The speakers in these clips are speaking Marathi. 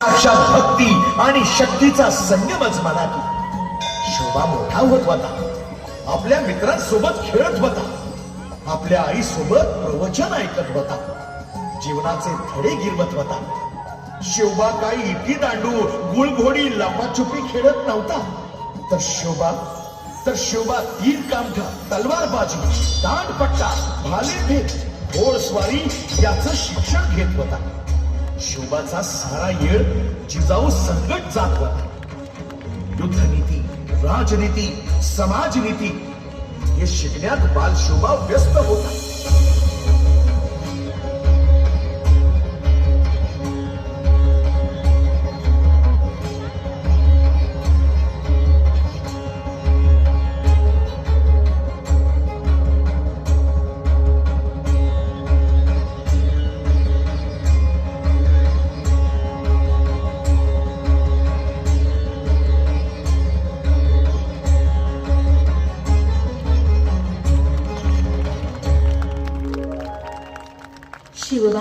साक्षात भक्ती आणि शक्तीचा संगमच म्हणा की. शोभा मोठा होत होता, आपल्या मित्रांसोबत खेळत होता, आपल्या आईसोबत प्रवचन ऐकत होता, जीवनाचे धडे गिरवत होता. शोभा काही इटी दांडू गुळघोडी लपाछुपी खेळत नव्हता, तर शोभा तीर कामठा, तलवारबाजी, दांडपट्टा, भालेफेक, घोडस्वारी याचं शिक्षण घेत होता. शोभाचा सारा येळ जिजाऊ संकट जात होता. युद्धनीती, राजनीती, समाजनीती हे शिकण्यात बालशोभा व्यस्त होता. शिवबा,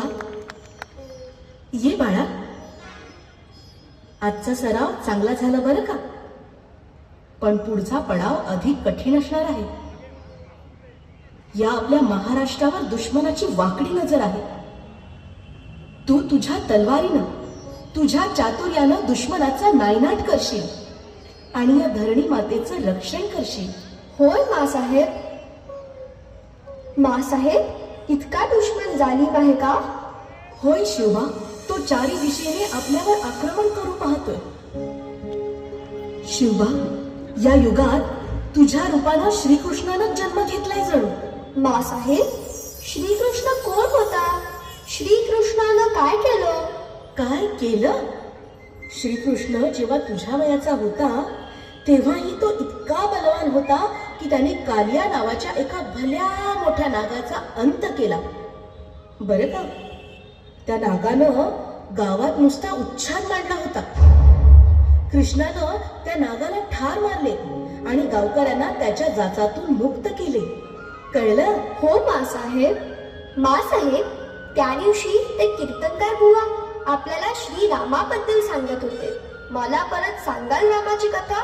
ये बाळा. आजचा सराव चांगला झाला बरं का, पण पुढचा पडाव अधिक कठीण असणार आहे. या आपल्या महाराष्ट्रावर दुश्मनाची वाकडी नजर आहे. तू तुझ्या तलवारीनं, तुझ्या चातुर्यानं दुश्मनाचा नायनाट करशील आणि या धरणी मातेचं रक्षण करशील. होय मासाहेब. मासाहेब, इतका दुश्मन जालिम आहे का? होय शिवबा, तो चारी दिशेने आपल्यावर आक्रमण करू पाहतोय. शिवबा, या युगात तुझ्या रूपानं श्रीकृष्णानं जन्म घेतलाय जणू. मासाहेब, श्रीकृष्ण कोण होता? श्रीकृष्णानं काय केलं? काय केलं? श्रीकृष्ण जेव्हा तुझ्या वयाचा होता तेव्हाही तो इतका बलवान होता की त्याने कालिया नावाच्या एका भल्या मोठ्या नागाचा अंत केला. बरं का, त्या नागानं गावात नुसता उच्छाद मांडला होता. कृष्णानं त्या नागाला ठार मारले आणि गावकऱ्यांना त्याच्या जाचातून मुक्त केले. कळलं? हो मासाहेब. मासाहेब, त्या दिवशी ते कीर्तनकार बुवा आपल्याला श्रीरामाबद्दल सांगत होते. मला परत सांगाल रामाची कथा?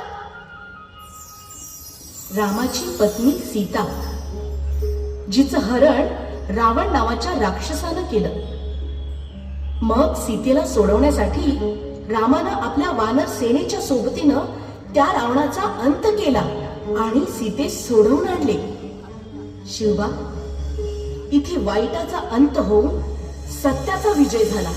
रामाची पत्नी सीता, जिचं हरण रावण नावाच्या राक्षसानं केलं. मग सीतेला सोडवण्यासाठी रामानं आपल्या वानर सेनेच्या सोबतीनं त्या रावणाचा अंत केला आणि सीतेस सोडवून आणले. शिवबा, इथे वाईटाचा अंत होऊन सत्याचा विजय झाला.